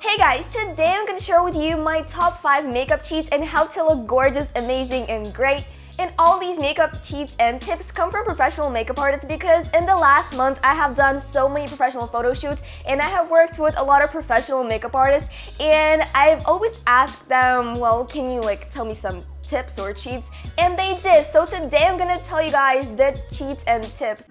Hey guys, today I'm going to share with you my top 5 makeup cheats and how to look gorgeous, amazing, and great. And all these makeup cheats and tips come from professional makeup artists because in the last month I have done so many professional photo shoots and I have worked with a lot of professional makeup artists, and I've always asked them, well, can you tell me some tips or cheats? And they did. So today I'm going to tell you guys the cheats and tips.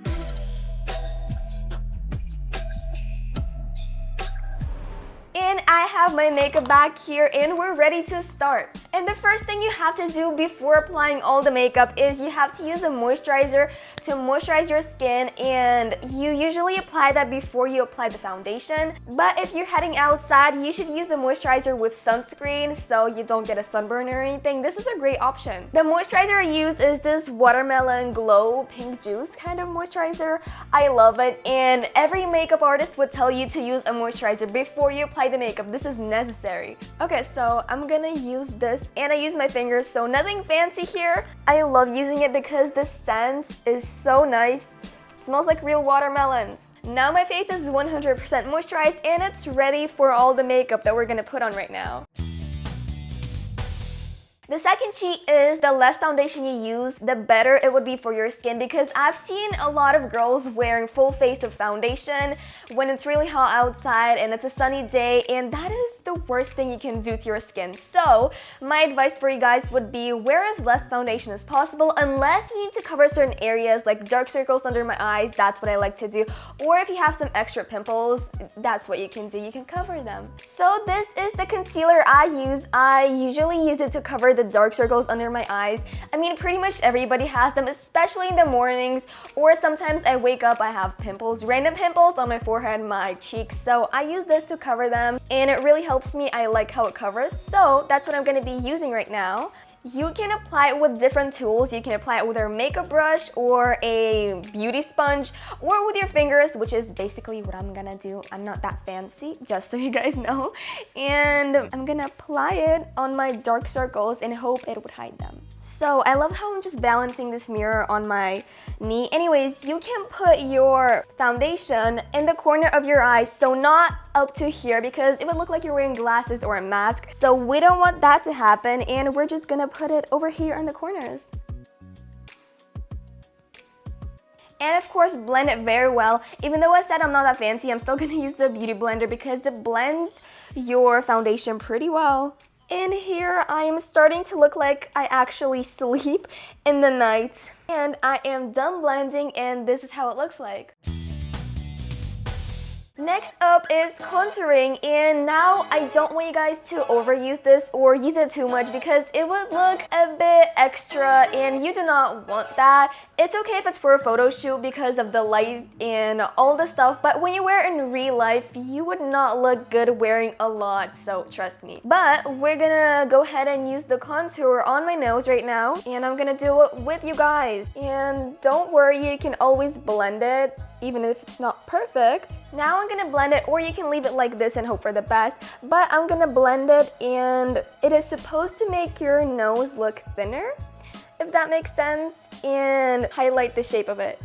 And I have my makeup bag here and we're ready to start. And the first thing you have to do before applying all the makeup is you have to use a moisturizer to moisturize your skin, and you usually apply that before you apply the foundation. But if you're heading outside, you should use a moisturizer with sunscreen so you don't get a sunburn or anything. This is a great option. The moisturizer I use is this watermelon glow pink juice kind of moisturizer. I love it, and every makeup artist would tell you to use a moisturizer before you apply the makeup. This is necessary. Okay, so I'm gonna use this and I use my fingers, so nothing fancy here. I love using it because the scent is so nice. It smells like real watermelons. Now my face is 100% moisturized and it's ready for all the makeup that we're gonna put on right now. The second cheat is the less foundation you use, the better it would be for your skin, because I've seen a lot of girls wearing full face of foundation when it's really hot outside and it's a sunny day, and that is the worst thing you can do to your skin. So my advice for you guys would be wear as less foundation as possible unless you need to cover certain areas like dark circles under my eyes. That's what I like to do. Or if you have some extra pimples, that's what you can do. You can cover them. So this is the concealer I use. I usually use it to cover the dark circles under my eyes. I mean, pretty much everybody has them, especially in the mornings, or sometimes I wake up, I have pimples, random pimples on my forehead, my cheeks, so I use this to cover them and it really helps me. I like how it covers, so that's what I'm going to be using right now. You can apply it with different tools. You can apply it with a makeup brush or a beauty sponge or with your fingers, which is basically what I'm gonna do. I'm not that fancy, just so you guys know. And I'm gonna apply it on my dark circles and hope it would hide them. So I love how I'm just balancing this mirror on my knee. Anyways, you can put your foundation in the corner of your eyes, so not up to here because it would look like you're wearing glasses or a mask. So we don't want that to happen, and we're just gonna put it over here in the corners. And of course, blend it very well. Even though I said I'm not that fancy, I'm still gonna use the beauty blender because it blends your foundation pretty well. And here I am starting to look like I actually sleep in the night. And I am done blending and this is how it looks like. Next up is contouring, and now I don't want you guys to overuse this or use it too much because it would look a bit extra and you do not want that. It's okay if it's for a photo shoot because of the light and all the stuff, but when you wear it in real life, you would not look good wearing a lot, so trust me. But we're gonna go ahead and use the contour on my nose right now, and I'm gonna do it with you guys. And don't worry, you can always blend it even if it's not perfect. Now I'm gonna blend it, or you can leave it like this and hope for the best, but I'm gonna blend it, and it is supposed to make your nose look thinner, if that makes sense, and highlight the shape of it.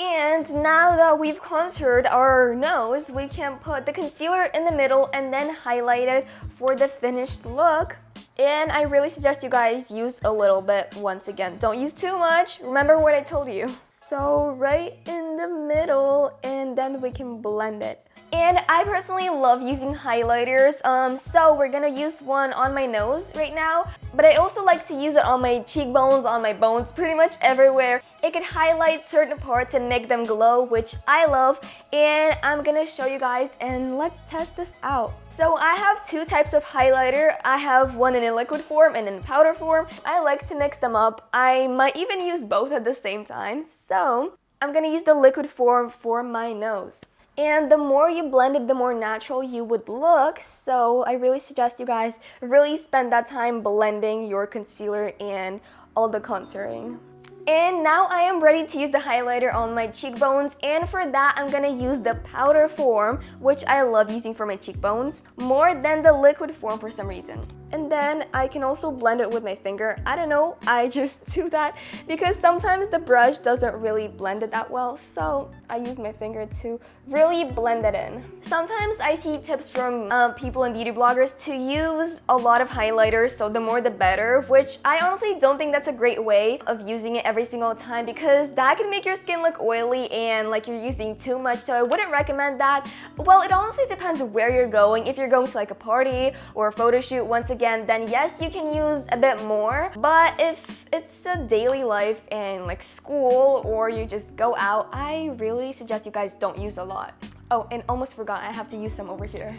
And now that we've contoured our nose, we can put the concealer in the middle and then highlight it for the finished look. And I really suggest you guys use a little bit once again. Don't use too much. Remember what I told you. So right in the middle, and then we can blend it. And I personally love using highlighters, so we're gonna use one on my nose right now, but I also like to use it on my cheekbones, on my bones, pretty much everywhere. It can highlight certain parts and make them glow, which I love, and I'm gonna show you guys, and let's test this out. So I have two types of highlighter. I have one in a liquid form and in a powder form. I like to mix them up. I might even use both at the same time, so I'm gonna use the liquid form for my nose. And the more you blend it, the more natural you would look. So I really suggest you guys really spend that time blending your concealer and all the contouring. And now I am ready to use the highlighter on my cheekbones, and for that I'm gonna use the powder form, which I love using for my cheekbones more than the liquid form for some reason. and then I can also blend it with my finger. I don't know, I just do that because sometimes the brush doesn't really blend it that well, so I use my finger to really blend it in. Sometimes I see tips from people and beauty bloggers to use a lot of highlighters, so the more the better, which I honestly don't think that's a great way of using it every single time because that can make your skin look oily and like you're using too much, so I wouldn't recommend that. Well, it honestly depends where you're going. If you're going to like a party or a photo shoot, once again, then yes, you can use a bit more, but if it's a daily life and like school or you just go out, I really suggest you guys don't use a lot. Oh, and almost forgot, I have to use some over here.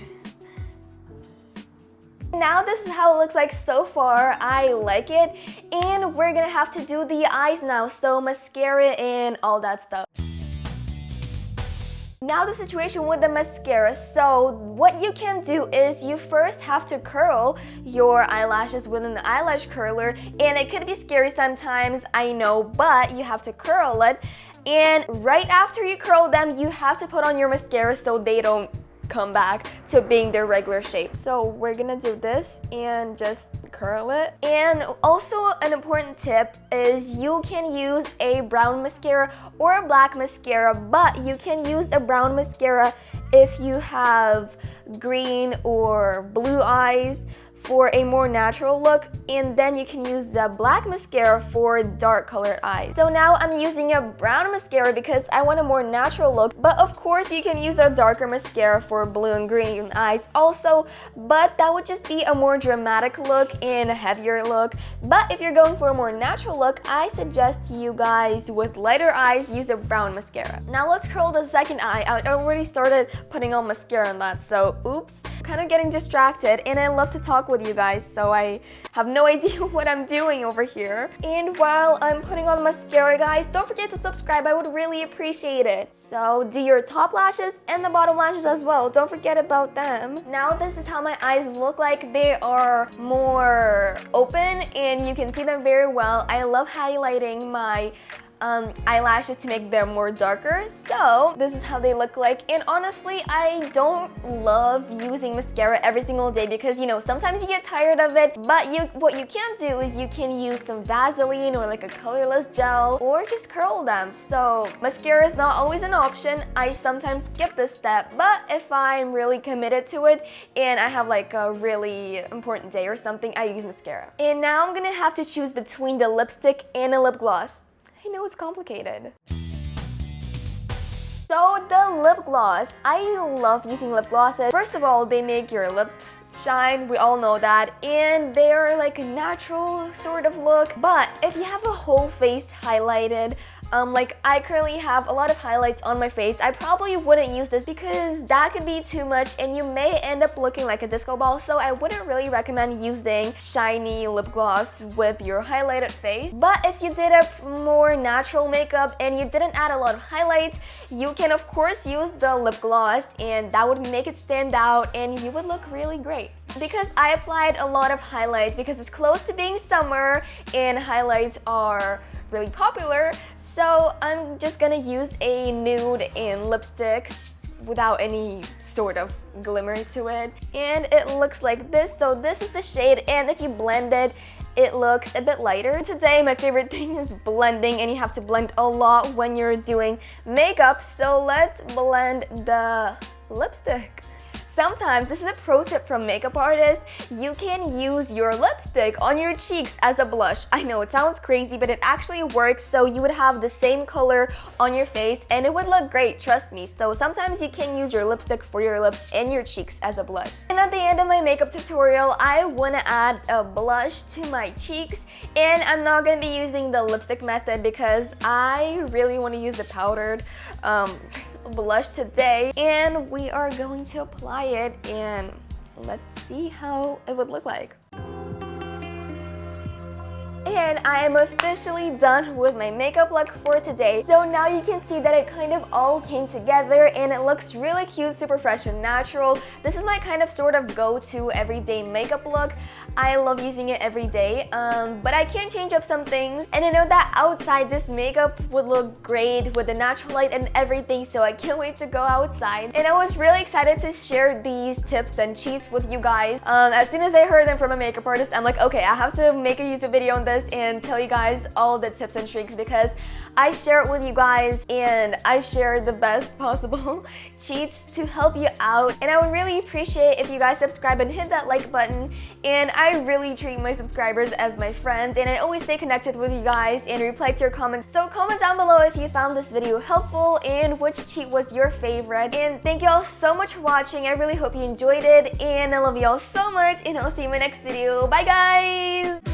Now this is how it looks like so far. I like it, and we're gonna have to do the eyes now, so mascara and all that stuff. Now the situation with the mascara. So what you can do is you first have to curl your eyelashes with an eyelash curler, and it could be scary sometimes, I know, but you have to curl it, and right after you curl them, you have to put on your mascara so they don't come back to being their regular shape. So we're gonna do this and just curl it. And also an important tip is you can use a brown mascara or a black mascara, but you can use a brown mascara if you have green or blue eyes for a more natural look, and then you can use the black mascara for dark colored eyes. So now I'm using a brown mascara because I want a more natural look, but of course you can use a darker mascara for blue and green eyes also, but that would just be a more dramatic look and a heavier look. But if you're going for a more natural look, I suggest you guys with lighter eyes use a brown mascara. Now let's curl the second eye. I already started putting on mascara on that, so oops. Kind of getting distracted, and I love to talk with you guys, so I have no idea what I'm doing over here. And while I'm putting on mascara, guys, don't forget to subscribe. I would really appreciate it. So do your top lashes and the bottom lashes as well. Don't forget about them. Now this is how my eyes look like. They are more open and you can see them very well. I love highlighting my eyelashes to make them more darker. So this is how they look like, and honestly I don't love using mascara every single day because, you know, sometimes you get tired of it, but what you can do is you can use some Vaseline or like a colorless gel or just curl them. So mascara is not always an option. I sometimes skip this step, but if I'm really committed to it and I have like a really important day or something, I use mascara. And now I'm gonna have to choose between the lipstick and a lip gloss. I know it's complicated. So the lip gloss, I love using lip glosses. First of all, they make your lips shine, we all know that, and they're like a natural sort of look. But if you have a whole face highlighted, like I currently have a lot of highlights on my face, I probably wouldn't use this because that could be too much and you may end up looking like a disco ball, so I wouldn't really recommend using shiny lip gloss with your highlighted face. But if you did a more natural makeup and you didn't add a lot of highlights, you can of course use the lip gloss and that would make it stand out and you would look really great. Because I applied a lot of highlights because it's close to being summer and highlights are really popular, so I'm just gonna use a nude and lipstick without any sort of glimmer to it, and it looks like this. So this is the shade, and if you blend it, it looks a bit lighter. Today my favorite thing is blending, and you have to blend a lot when you're doing makeup, so let's blend the lipstick. Sometimes, this is a pro tip from makeup artists, you can use your lipstick on your cheeks as a blush. I know it sounds crazy, but it actually works, so you would have the same color on your face and it would look great, trust me. So sometimes you can use your lipstick for your lips and your cheeks as a blush. And at the end of my makeup tutorial, I want to add a blush to my cheeks, and I'm not going to be using the lipstick method because I really want to use the powdered blush today, and we are going to apply it and let's see how it would look like. And I am officially done with my makeup look for today. So now you can see that it kind of all came together and it looks really cute, super fresh and natural. This is my kind of sort of go-to everyday makeup look. I love using it every day, but I can change up some things. And I know that outside this makeup would look great with the natural light and everything, so I can't wait to go outside. And I was really excited to share these tips and cheats with you guys. As soon as I heard them from a makeup artist, I'm like, okay, I have to make a YouTube video on this and tell you guys all the tips and tricks because I share it with you guys and I share the best possible cheats to help you out. And I would really appreciate if you guys subscribe and hit that like button. And I really treat my subscribers as my friends and I always stay connected with you guys and reply to your comments. So comment down below if you found this video helpful and which cheat was your favorite. And thank you all so much for watching. I really hope you enjoyed it and I love you all so much and I'll see you in my next video. Bye guys!